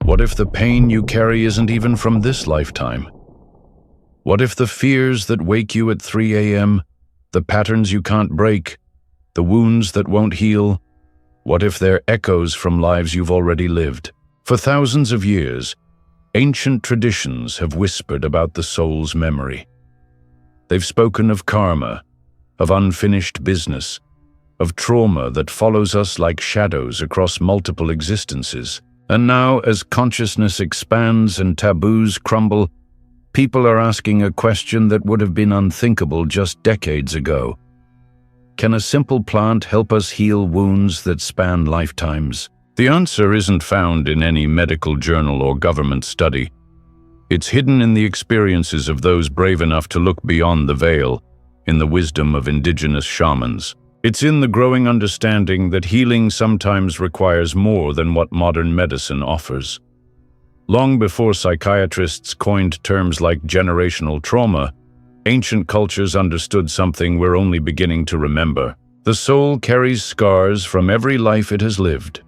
What if the pain you carry isn't even from this lifetime? What if the fears that wake you at 3 a.m., the patterns you can't break, the wounds that won't heal, what if they're echoes from lives you've already lived? For thousands of years, ancient traditions have whispered about the soul's memory. They've spoken of karma, of unfinished business, of trauma that follows us like shadows across multiple existences. And now, as consciousness expands and taboos crumble, people are asking a question that would have been unthinkable just decades ago. Can a simple plant help us heal wounds that span lifetimes? The answer isn't found in any medical journal or government study. It's hidden in the experiences of those brave enough to look beyond the veil, in the wisdom of indigenous shamans. It's in the growing understanding that healing sometimes requires more than what modern medicine offers. Long before psychiatrists coined terms like generational trauma, ancient cultures understood something we're only beginning to remember. The soul carries scars from every life it has lived.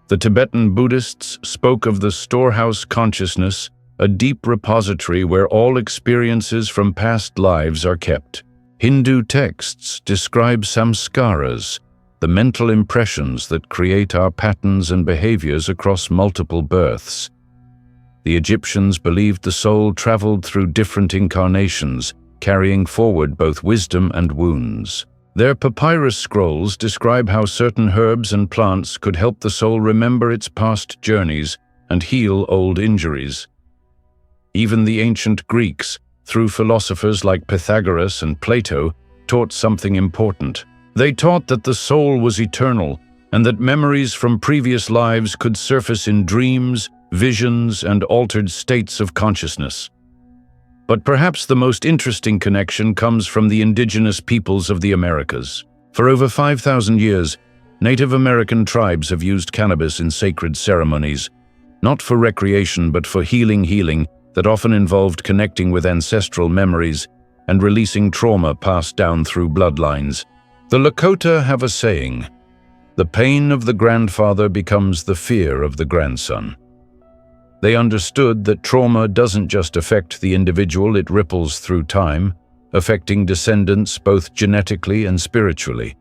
The Tibetan Buddhists spoke of the storehouse consciousness, a deep repository where all experiences from past lives are kept. Hindu texts describe samskaras, the mental impressions that create our patterns and behaviors across multiple births. The Egyptians believed the soul traveled through different incarnations, carrying forward both wisdom and wounds. Their papyrus scrolls describe how certain herbs and plants could help the soul remember its past journeys and heal old injuries. Even the ancient Greeks, through philosophers like Pythagoras and Plato, taught something important. They taught that the soul was eternal and that memories from previous lives could surface in dreams, visions, and altered states of consciousness. But perhaps the most interesting connection comes from the indigenous peoples of the Americas. For over 5,000 years, Native American tribes have used cannabis in sacred ceremonies, not for recreation but for healing that often involved connecting with ancestral memories and releasing trauma passed down through bloodlines. The Lakota have a saying, "The pain of the grandfather becomes the fear of the grandson." They understood that trauma doesn't just affect the individual, it ripples through time, affecting descendants both genetically and spiritually.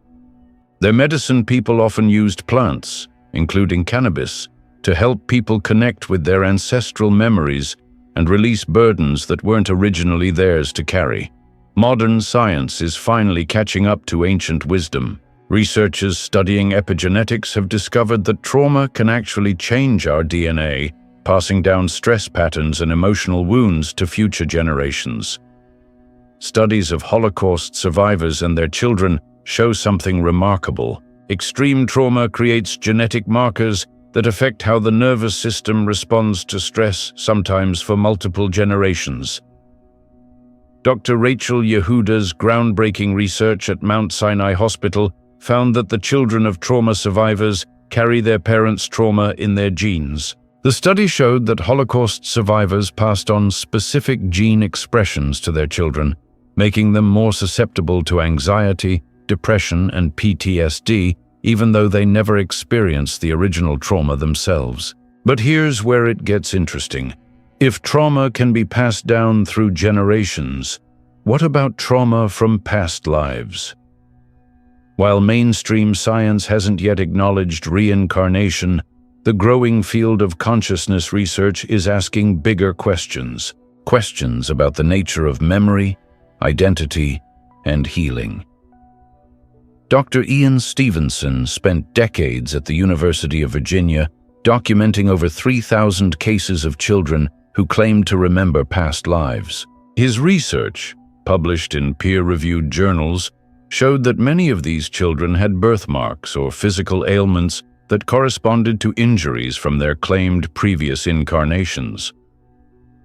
Their medicine people often used plants, including cannabis, to help people connect with their ancestral memories and release burdens that weren't originally theirs to carry. Modern science is finally catching up to ancient wisdom. Researchers studying epigenetics have discovered that trauma can actually change our DNA, passing down stress patterns and emotional wounds to future generations. Studies of Holocaust survivors and their children show something remarkable. Extreme trauma creates genetic markers that affect how the nervous system responds to stress, sometimes for multiple generations. Dr. Rachel Yehuda's groundbreaking research at Mount Sinai Hospital found that the children of trauma survivors carry their parents' trauma in their genes. The study showed that Holocaust survivors passed on specific gene expressions to their children, making them more susceptible to anxiety, depression, and PTSD, even though they never experienced the original trauma themselves. But here's where it gets interesting. If trauma can be passed down through generations, what about trauma from past lives? While mainstream science hasn't yet acknowledged reincarnation, the growing field of consciousness research is asking bigger questions. Questions about the nature of memory, identity, and healing. Dr. Ian Stevenson spent decades at the University of Virginia documenting over 3,000 cases of children who claimed to remember past lives. His research, published in peer-reviewed journals, showed that many of these children had birthmarks or physical ailments that corresponded to injuries from their claimed previous incarnations.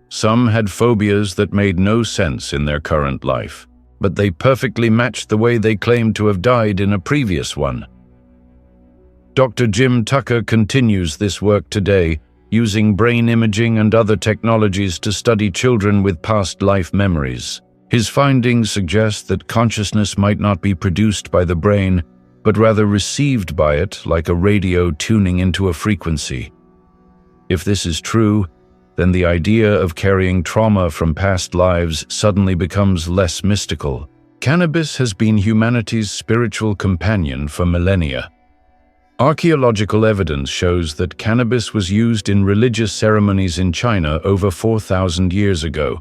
Some had phobias that made no sense in their current life, but they perfectly matched the way they claimed to have died in a previous one. Dr. Jim Tucker continues this work today, using brain imaging and other technologies to study children with past life memories. His findings suggest that consciousness might not be produced by the brain, but rather received by it like a radio tuning into a frequency. If this is true, then the idea of carrying trauma from past lives suddenly becomes less mystical. Cannabis has been humanity's spiritual companion for millennia. Archaeological evidence shows that cannabis was used in religious ceremonies in China over 4,000 years ago.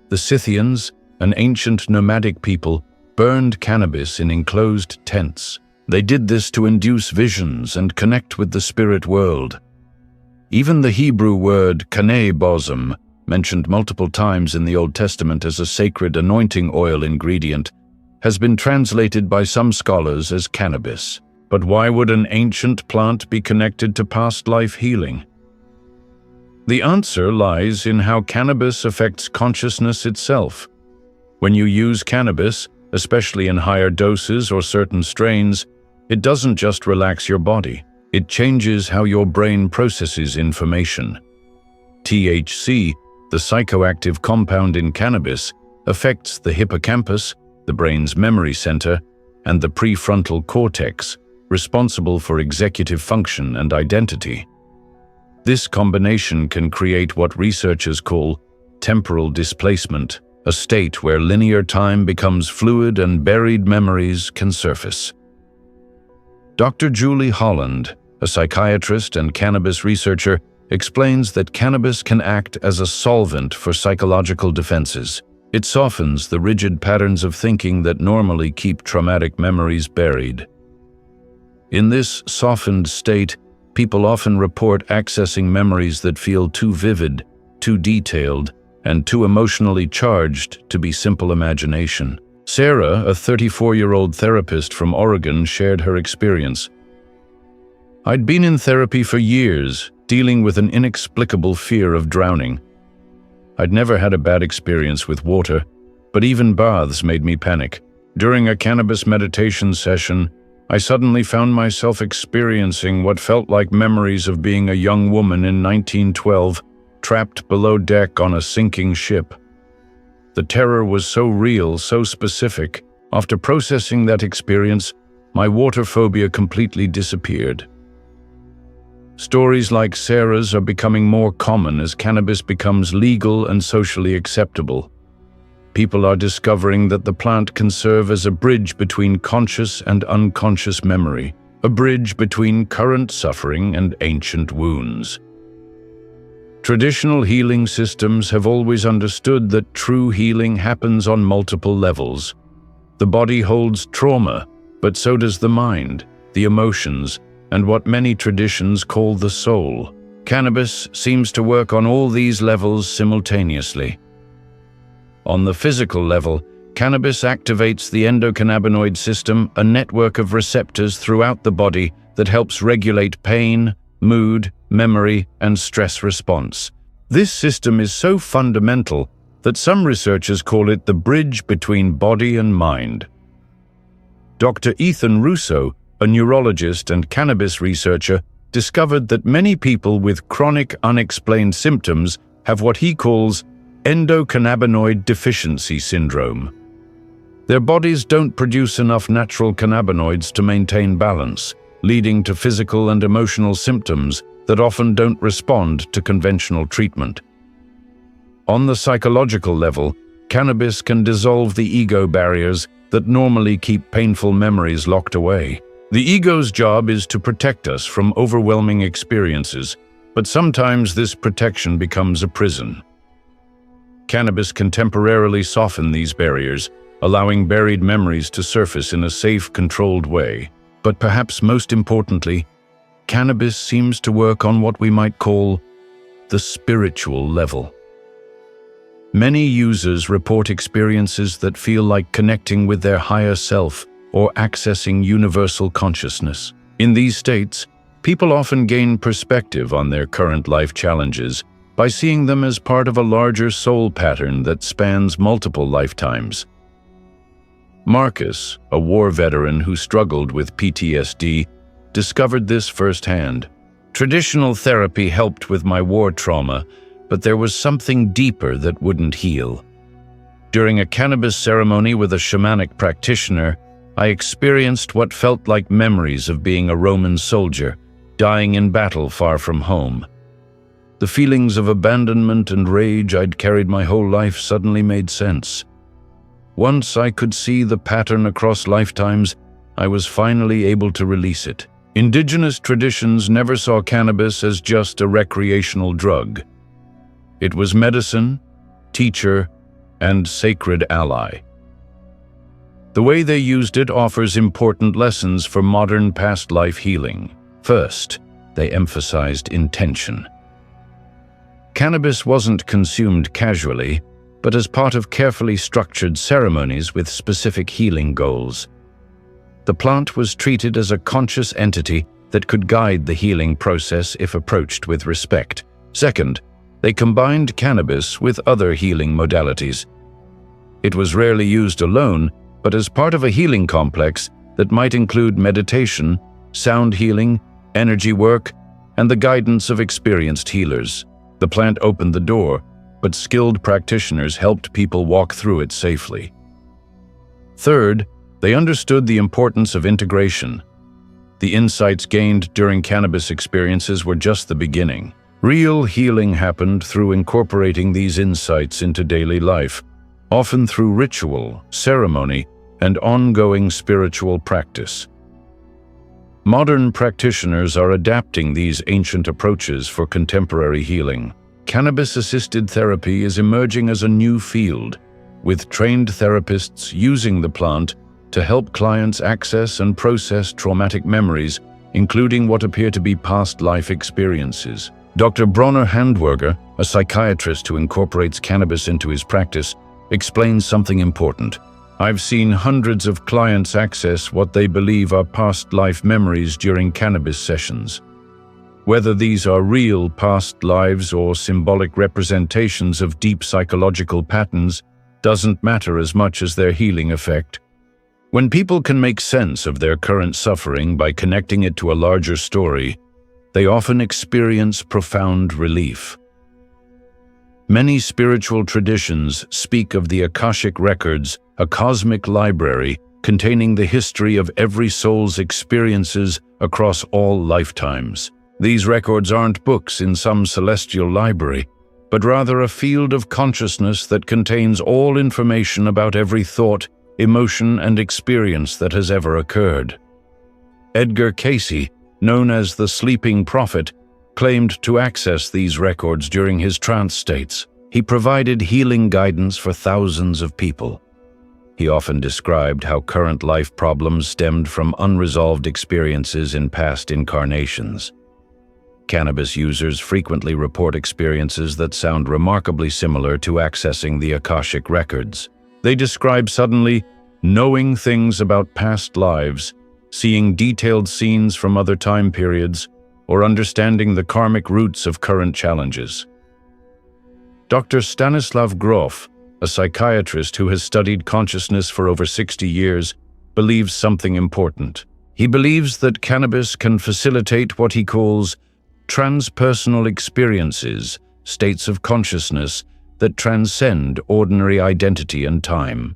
The Scythians, an ancient nomadic people, burned cannabis in enclosed tents. They did this to induce visions and connect with the spirit world. Even the Hebrew word cannabis, mentioned multiple times in the Old Testament as a sacred anointing oil ingredient, has been translated by some scholars as cannabis. But why would an ancient plant be connected to past life healing? The answer lies in how cannabis affects consciousness itself. When you use cannabis, especially in higher doses or certain strains, it doesn't just relax your body. It changes how your brain processes information. THC, the psychoactive compound in cannabis, affects the hippocampus, the brain's memory center, and the prefrontal cortex, responsible for executive function and identity. This combination can create what researchers call temporal displacement, a state where linear time becomes fluid and buried memories can surface. Dr. Julie Holland, a psychiatrist and cannabis researcher, explains that cannabis can act as a solvent for psychological defenses. It softens the rigid patterns of thinking that normally keep traumatic memories buried. In this softened state, people often report accessing memories that feel too vivid, too detailed, and too emotionally charged to be simple imagination. Sarah, a 34-year-old therapist from Oregon, shared her experience. "I'd been in therapy for years, dealing with an inexplicable fear of drowning. I'd never had a bad experience with water, but even baths made me panic. During a cannabis meditation session, I suddenly found myself experiencing what felt like memories of being a young woman in 1912, trapped below deck on a sinking ship. The terror was so real, so specific. After processing that experience, my water phobia completely disappeared." Stories like Sarah's are becoming more common as cannabis becomes legal and socially acceptable. People are discovering that the plant can serve as a bridge between conscious and unconscious memory, a bridge between current suffering and ancient wounds. Traditional healing systems have always understood that true healing happens on multiple levels. The body holds trauma, but so does the mind, the emotions, and what many traditions call the soul. Cannabis seems to work on all these levels simultaneously. On the physical level, cannabis activates the endocannabinoid system, a network of receptors throughout the body that helps regulate pain, mood, memory, and stress response. This system is so fundamental that some researchers call it the bridge between body and mind. Dr. Ethan Russo, a neurologist and cannabis researcher, discovered that many people with chronic unexplained symptoms have what he calls endocannabinoid deficiency syndrome. Their bodies don't produce enough natural cannabinoids to maintain balance, leading to physical and emotional symptoms that often don't respond to conventional treatment. On the psychological level, cannabis can dissolve the ego barriers that normally keep painful memories locked away. The ego's job is to protect us from overwhelming experiences, but sometimes this protection becomes a prison. Cannabis can temporarily soften these barriers, allowing buried memories to surface in a safe, controlled way. But perhaps most importantly, cannabis seems to work on what we might call the spiritual level. Many users report experiences that feel like connecting with their higher self or accessing universal consciousness. In these states, people often gain perspective on their current life challenges by seeing them as part of a larger soul pattern that spans multiple lifetimes. Marcus, a war veteran who struggled with PTSD, discovered this firsthand. "Traditional therapy helped with my war trauma, but there was something deeper that wouldn't heal. During a cannabis ceremony with a shamanic practitioner, I experienced what felt like memories of being a Roman soldier, dying in battle far from home. The feelings of abandonment and rage I'd carried my whole life suddenly made sense. Once I could see the pattern across lifetimes, I was finally able to release it. Indigenous traditions never saw cannabis as just a recreational drug. It was medicine, teacher, and sacred ally. The way they used it offers important lessons for modern past life healing. First, they emphasized intention. Cannabis wasn't consumed casually, but as part of carefully structured ceremonies with specific healing goals. The plant was treated as a conscious entity that could guide the healing process if approached with respect. Second, they combined cannabis with other healing modalities. It was rarely used alone, but as part of a healing complex that might include meditation, sound healing, energy work, and the guidance of experienced healers. The plant opened the door, but skilled practitioners helped people walk through it safely. Third, they understood the importance of integration. The insights gained during cannabis experiences were just the beginning. Real healing happened through incorporating these insights into daily life, often through ritual, ceremony, and ongoing spiritual practice. Modern practitioners are adapting these ancient approaches for contemporary healing. Cannabis-assisted therapy is emerging as a new field, with trained therapists using the plant to help clients access and process traumatic memories, including what appear to be past life experiences. Dr. Bronner Handwerger, a psychiatrist who incorporates cannabis into his practice, explains something important. I've seen hundreds of clients access what they believe are past life memories during cannabis sessions. Whether these are real past lives or symbolic representations of deep psychological patterns doesn't matter as much as their healing effect. When people can make sense of their current suffering by connecting it to a larger story, they often experience profound relief. Many spiritual traditions speak of the Akashic Records, a cosmic library containing the history of every soul's experiences across all lifetimes. These records aren't books in some celestial library, but rather a field of consciousness that contains all information about every thought, emotion, and experience that has ever occurred. Edgar Cayce, known as the Sleeping Prophet, claimed to access these records during his trance states. He provided healing guidance for thousands of people. He often described how current life problems stemmed from unresolved experiences in past incarnations. Cannabis users frequently report experiences that sound remarkably similar to accessing the Akashic Records. They describe suddenly knowing things about past lives, seeing detailed scenes from other time periods, or understanding the karmic roots of current challenges. Dr. Stanislav Grof, a psychiatrist who has studied consciousness for over 60 years, believes something important. He believes that cannabis can facilitate what he calls transpersonal experiences, states of consciousness that transcend ordinary identity and time.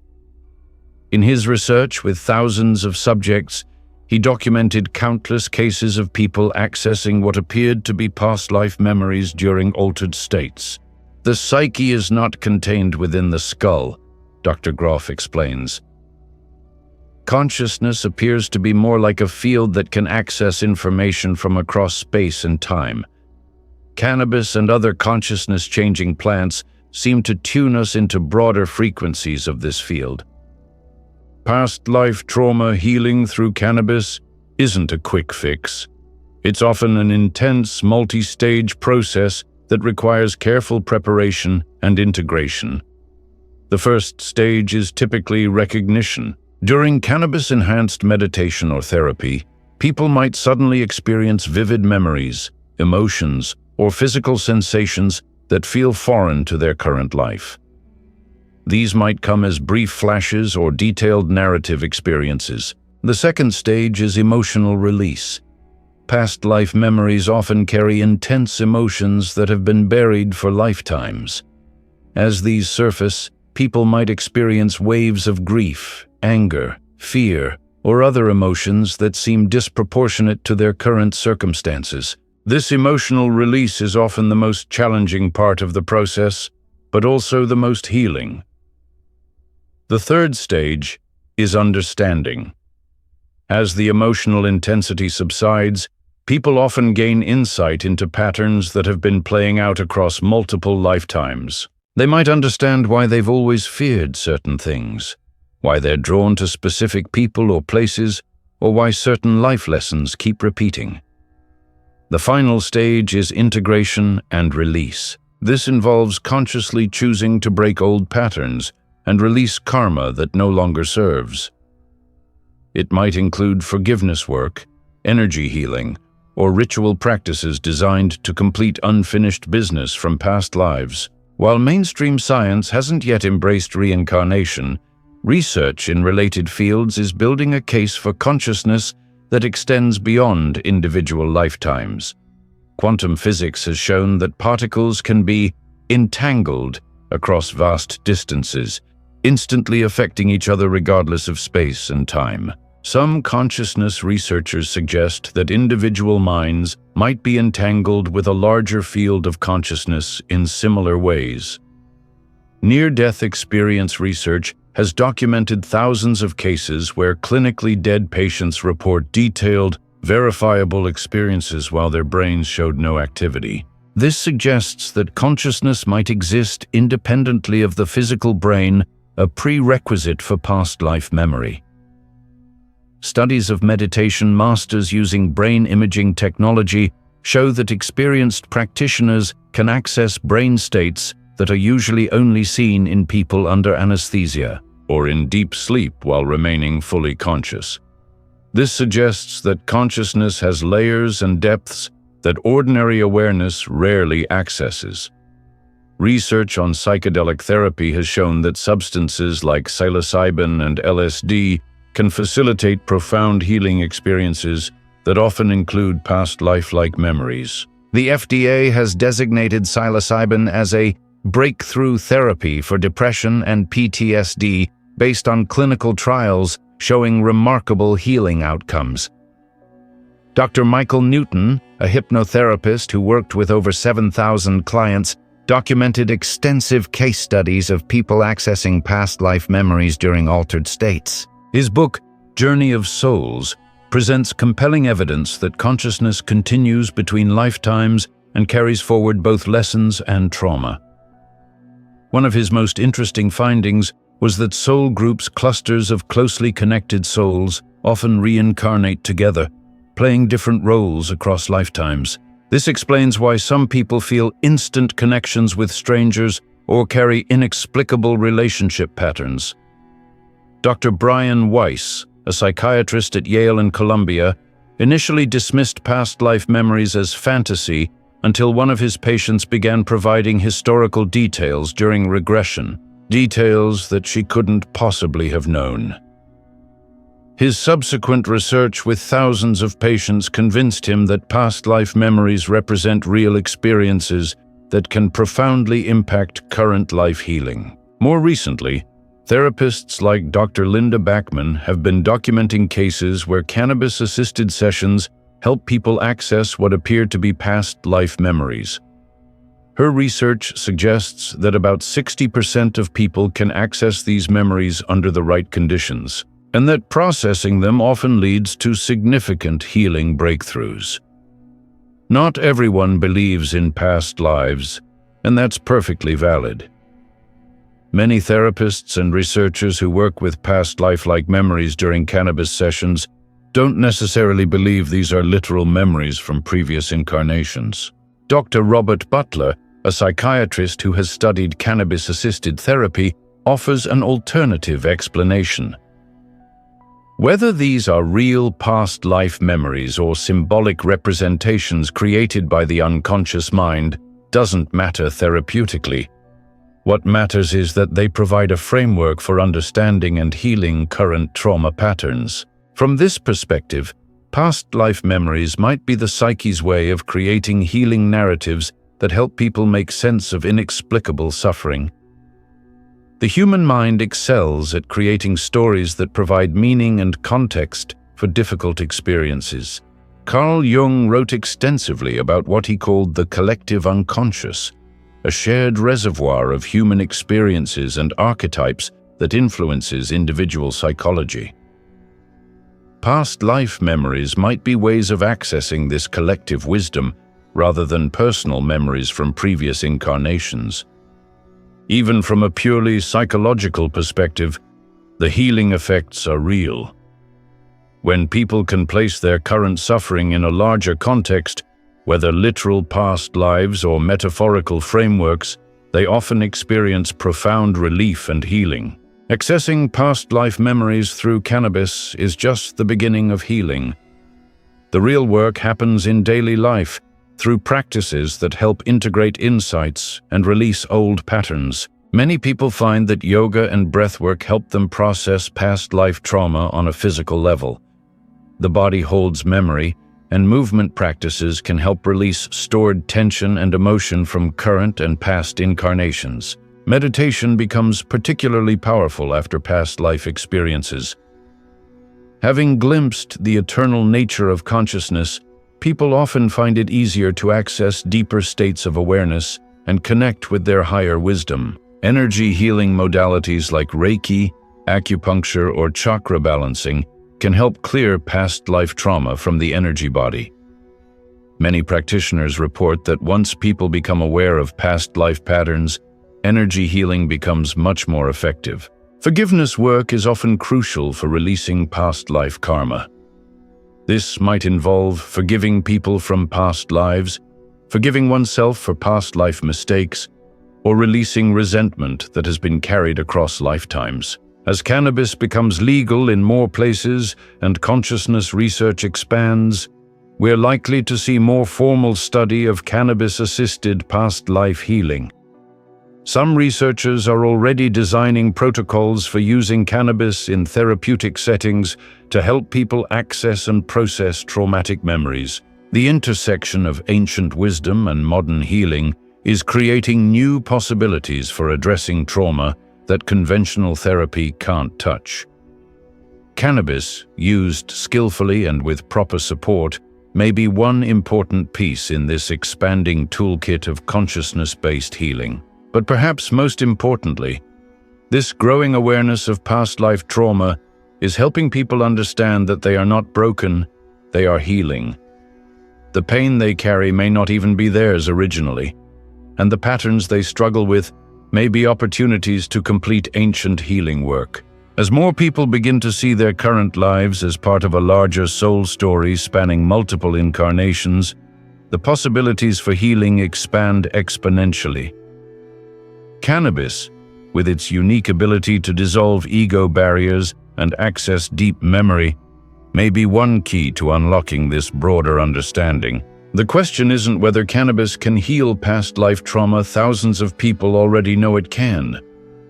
In his research with thousands of subjects, he documented countless cases of people accessing what appeared to be past life memories during altered states. The psyche is not contained within the skull, Dr. Grof explains. Consciousness appears to be more like a field that can access information from across space and time. Cannabis and other consciousness-changing plants seem to tune us into broader frequencies of this field. Past life trauma healing through cannabis isn't a quick fix. It's often an intense, multi-stage process that requires careful preparation and integration. The first stage is typically recognition. During cannabis-enhanced meditation or therapy, people might suddenly experience vivid memories, emotions, or physical sensations that feel foreign to their current life. These might come as brief flashes or detailed narrative experiences. The second stage is emotional release. Past life memories often carry intense emotions that have been buried for lifetimes. As these surface, people might experience waves of grief, anger, fear, or other emotions that seem disproportionate to their current circumstances. This emotional release is often the most challenging part of the process, but also the most healing. The third stage is understanding. As the emotional intensity subsides, people often gain insight into patterns that have been playing out across multiple lifetimes. They might understand why they've always feared certain things, why they're drawn to specific people or places, or why certain life lessons keep repeating. The final stage is integration and release. This involves consciously choosing to break old patterns and release karma that no longer serves. It might include forgiveness work, energy healing, or ritual practices designed to complete unfinished business from past lives. While mainstream science hasn't yet embraced reincarnation, research in related fields is building a case for consciousness that extends beyond individual lifetimes. Quantum physics has shown that particles can be entangled across vast distances, instantly affecting each other regardless of space and time. Some consciousness researchers suggest that individual minds might be entangled with a larger field of consciousness in similar ways. Near-death experience research has documented thousands of cases where clinically dead patients report detailed, verifiable experiences while their brains showed no activity. This suggests that consciousness might exist independently of the physical brain, a prerequisite for past life memory. Studies of meditation masters using brain imaging technology show that experienced practitioners can access brain states that are usually only seen in people under anesthesia or in deep sleep while remaining fully conscious. This suggests that consciousness has layers and depths that ordinary awareness rarely accesses. Research on psychedelic therapy has shown that substances like psilocybin and LSD can facilitate profound healing experiences that often include past lifelike memories. The FDA has designated psilocybin as a breakthrough therapy for depression and PTSD based on clinical trials showing remarkable healing outcomes. Dr. Michael Newton, a hypnotherapist who worked with over 7,000 clients, documented extensive case studies of people accessing past life memories during altered states. His book, Journey of Souls, presents compelling evidence that consciousness continues between lifetimes and carries forward both lessons and trauma. One of his most interesting findings was that soul groups, clusters of closely connected souls, often reincarnate together, playing different roles across lifetimes. This explains why some people feel instant connections with strangers or carry inexplicable relationship patterns. Dr. Brian Weiss, a psychiatrist at Yale and Columbia, initially dismissed past life memories as fantasy until one of his patients began providing historical details during regression, details that she couldn't possibly have known. His subsequent research with thousands of patients convinced him that past life memories represent real experiences that can profoundly impact current life healing. More recently, therapists like Dr. Linda Backman have been documenting cases where cannabis-assisted sessions help people access what appear to be past life memories. Her research suggests that about 60% of people can access these memories under the right conditions, and that processing them often leads to significant healing breakthroughs. Not everyone believes in past lives, and that's perfectly valid. Many therapists and researchers who work with past lifelike memories during cannabis sessions don't necessarily believe these are literal memories from previous incarnations. Dr. Robert Butler, a psychiatrist who has studied cannabis-assisted therapy, offers an alternative explanation. Whether these are real past life memories or symbolic representations created by the unconscious mind doesn't matter therapeutically. What matters is that they provide a framework for understanding and healing current trauma patterns. From this perspective, past life memories might be the psyche's way of creating healing narratives that help people make sense of inexplicable suffering. The human mind excels at creating stories that provide meaning and context for difficult experiences. Carl Jung wrote extensively about what he called the collective unconscious, a shared reservoir of human experiences and archetypes that influences individual psychology. Past life memories might be ways of accessing this collective wisdom rather than personal memories from previous incarnations. Even from a purely psychological perspective, the healing effects are real. When people can place their current suffering in a larger context, whether literal past lives or metaphorical frameworks, they often experience profound relief and healing. Accessing past life memories through cannabis is just the beginning of healing. The real work happens in daily life, through practices that help integrate insights and release old patterns. Many people find that yoga and breathwork help them process past life trauma on a physical level. The body holds memory, and movement practices can help release stored tension and emotion from current and past incarnations. Meditation becomes particularly powerful after past life experiences. Having glimpsed the eternal nature of consciousness, people often find it easier to access deeper states of awareness and connect with their higher wisdom. Energy healing modalities like Reiki, acupuncture, or chakra balancing can help clear past life trauma from the energy body. Many practitioners report that once people become aware of past life patterns, energy healing becomes much more effective. Forgiveness work is often crucial for releasing past life karma. This might involve forgiving people from past lives, forgiving oneself for past life mistakes, or releasing resentment that has been carried across lifetimes. As cannabis becomes legal in more places and consciousness research expands, we're likely to see more formal study of cannabis-assisted past life healing. Some researchers are already designing protocols for using cannabis in therapeutic settings to help people access and process traumatic memories. The intersection of ancient wisdom and modern healing is creating new possibilities for addressing trauma that conventional therapy can't touch. Cannabis, used skillfully and with proper support, may be one important piece in this expanding toolkit of consciousness-based healing. But perhaps most importantly, this growing awareness of past life trauma is helping people understand that they are not broken, they are healing. The pain they carry may not even be theirs originally, and the patterns they struggle with may be opportunities to complete ancient healing work. As more people begin to see their current lives as part of a larger soul story spanning multiple incarnations, the possibilities for healing expand exponentially. Cannabis, with its unique ability to dissolve ego barriers and access deep memory, may be one key to unlocking this broader understanding. The question isn't whether cannabis can heal past life trauma. Thousands of people already know it can.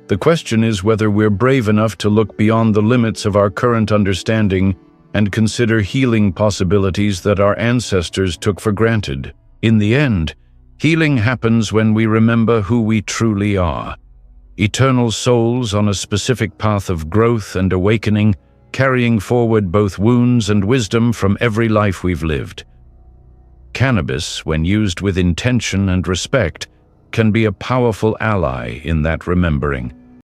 The question is whether we're brave enough to look beyond the limits of our current understanding and consider healing possibilities that our ancestors took for granted. In the end, healing happens when we remember who we truly are. Eternal souls on a specific path of growth and awakening, carrying forward both wounds and wisdom from every life we've lived. Cannabis, when used with intention and respect, can be a powerful ally in that remembering.